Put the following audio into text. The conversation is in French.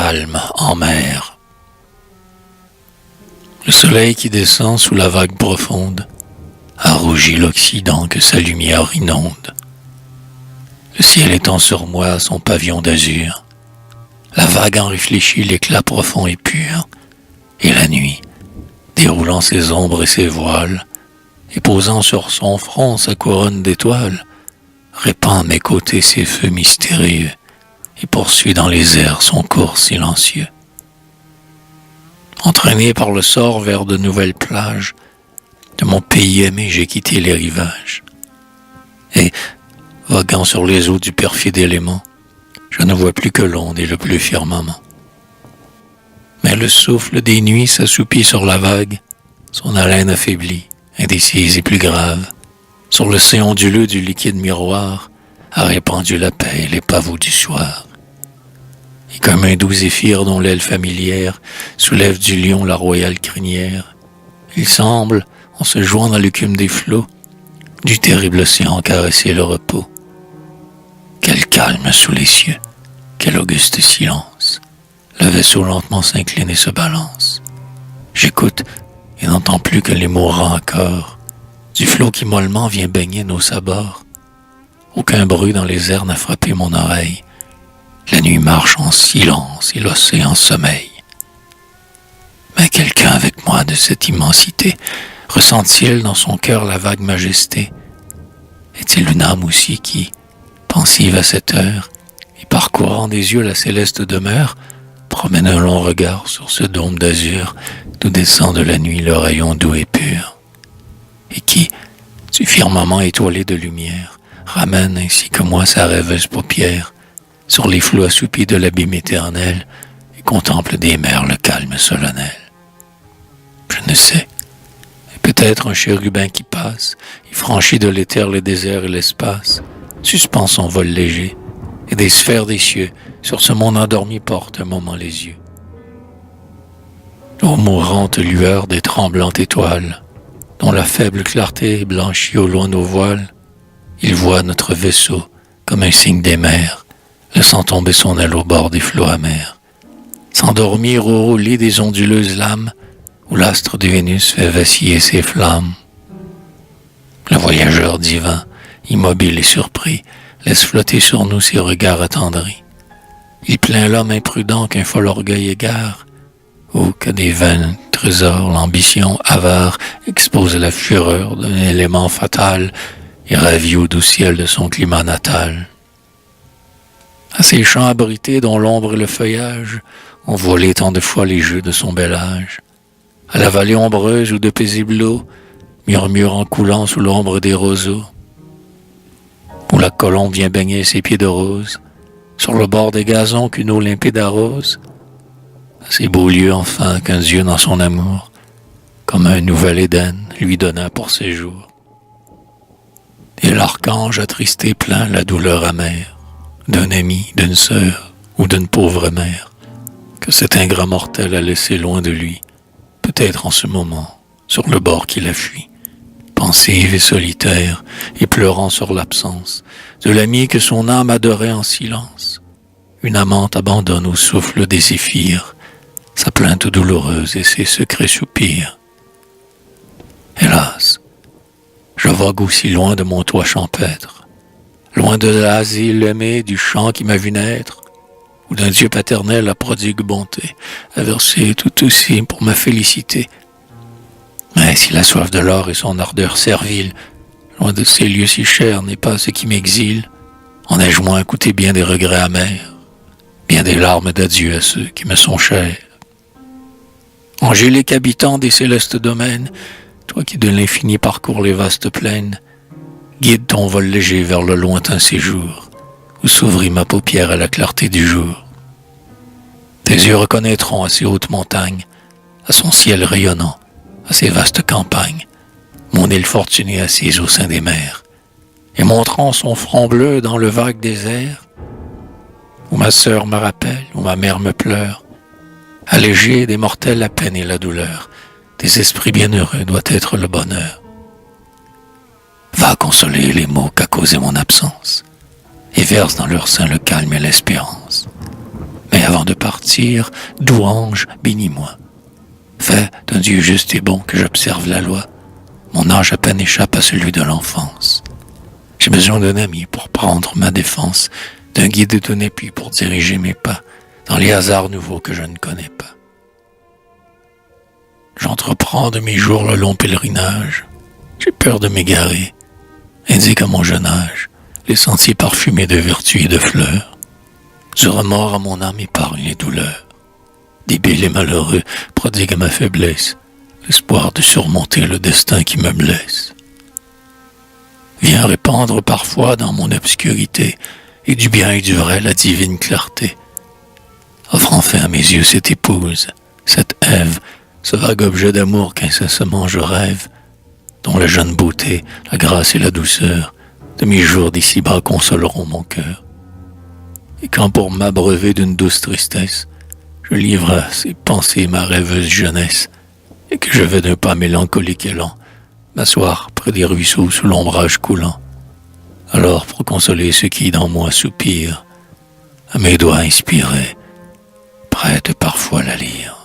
calme en mer. Le soleil qui descend sous la vague profonde a rougi l'Occident que sa lumière inonde. Le ciel étend sur moi son pavillon d'azur. La vague en réfléchit l'éclat profond et pur. Et la nuit, déroulant ses ombres et ses voiles, et posant sur son front sa couronne d'étoiles, répand à mes côtés ses feux mystérieux et poursuit dans les airs son cours silencieux. Entraîné par le sort vers de nouvelles plages, de mon pays aimé j'ai quitté les rivages. Et, voguant sur les eaux du perfide élément, je ne vois plus que l'onde et le bleu firmament. Mais le souffle des nuits s'assoupit sur la vague, son haleine affaiblie, indécise et plus grave. Sur le sein onduleux du liquide miroir a répandu la paix et les pavots du soir. Et comme un doux zéphyr dont l'aile familière soulève du lion la royale crinière, il semble, en se jouant dans l'écume des flots, du terrible océan caresser le repos. Quel calme sous les cieux, quel auguste silence. Le vaisseau lentement s'incline et se balance. J'écoute et n'entends plus que les mots encore du flot qui mollement vient baigner nos sabords. Aucun bruit dans les airs n'a frappé mon oreille. La nuit marche en silence et l'océan sommeille. Mais quelqu'un avec moi de cette immensité ressent-il dans son cœur la vague majesté? Est-il une âme aussi qui, pensive à cette heure, et parcourant des yeux la céleste demeure, promène un long regard sur ce dôme d'azur d'où descend de la nuit le rayon doux et pur, et qui, du firmament étoilé de lumière, ramène ainsi que moi sa rêveuse paupière sur les flots assoupis de l'abîme éternel et contemple des mers le calme solennel. Je ne sais, peut-être un chérubin qui passe et franchit de l'éther le désert et l'espace, suspend son vol léger, et des sphères des cieux sur ce monde endormi portent un moment les yeux. Ô mourante lueur des tremblantes étoiles, dont la faible clarté blanchit au loin nos voiles, il voit notre vaisseau comme un signe des mers, laissant tomber son aile au bord des flots amers, s'endormir au roulis des onduleuses lames, où l'astre de Vénus fait vaciller ses flammes. Le voyageur divin, immobile et surpris, laisse flotter sur nous ses regards attendris. Il plaint l'homme imprudent qu'un fol orgueil égare, ou que des vains trésors l'ambition avare expose la fureur d'un élément fatal et ravit au doux ciel de son climat natal. À ces champs abrités dont l'ombre et le feuillage ont volé tant de fois les jeux de son bel âge, à la vallée ombreuse où de paisibles eaux murmurent en coulant sous l'ombre des roseaux, où la colombe vient baigner ses pieds de rose, sur le bord des gazons qu'une eau limpide arrose, à ces beaux lieux enfin qu'un Dieu dans son amour, comme un nouvel Éden, lui donna pour séjour. Et l'archange attristé plaint la douleur amère d'un ami, d'une sœur ou d'une pauvre mère, que cet ingrat mortel a laissé loin de lui, peut-être en ce moment, sur le bord qu'il a fui, pensive et solitaire, et pleurant sur l'absence de l'ami que son âme adorait en silence. Une amante abandonne au souffle des zéphyrs sa plainte douloureuse et ses secrets soupirs. Hélas, je vogue aussi loin de mon toit champêtre, loin de l'asile aimé du champ qui m'a vu naître, où d'un Dieu paternel la prodigue bonté a versé tout aussi pour ma félicité. Mais si la soif de l'or et son ardeur servile, loin de ces lieux si chers, n'est pas ce qui m'exile, en ai-je moins coûté bien des regrets amers, bien des larmes d'adieu à ceux qui me sont chers. Angélique habitant des célestes domaines, toi qui de l'infini parcours les vastes plaines, guide ton vol léger vers le lointain séjour, où s'ouvrit ma paupière à la clarté du jour. Tes yeux reconnaîtront à ces hautes montagnes, à son ciel rayonnant, à ces vastes campagnes, mon île fortunée assise au sein des mers, et montrant son front bleu dans le vague désert, où ma sœur me rappelle, où ma mère me pleure, allégée des mortels la peine et la douleur, des esprits bienheureux doit être le bonheur. Va consoler les maux qu'a causé mon absence, et verse dans leur sein le calme et l'espérance. Mais avant de partir, doux ange, bénis-moi. Fais d'un Dieu juste et bon que j'observe la loi. Mon âge à peine échappe à celui de l'enfance. J'ai besoin d'un ami pour prendre ma défense, d'un guide et d'un appui pour diriger mes pas dans les hasards nouveaux que je ne connais pas. J'entreprends de mes jours le long pèlerinage. J'ai peur de m'égarer. Indique à mon jeune âge les sentiers parfumés de vertu et de fleurs. Du remords à mon âme épargne les douleurs. Débile et malheureux prodigue à ma faiblesse l'espoir de surmonter le destin qui me blesse. Viens répandre parfois dans mon obscurité et du bien et du vrai la divine clarté. Offre enfin à mes yeux cette épouse, cette Ève, ce vague objet d'amour qu'incessamment je rêve, dont la jeune beauté, la grâce et la douceur de mes jours d'ici-bas consoleront mon cœur. Et quand pour m'abreuver d'une douce tristesse, je livre à ces pensées ma rêveuse jeunesse, et que je vais d'un pas mélancolique et lent m'asseoir près des ruisseaux sous l'ombrage coulant, alors pour consoler ceux qui dans moi soupirent, à mes doigts inspirés, prêtent parfois la lire.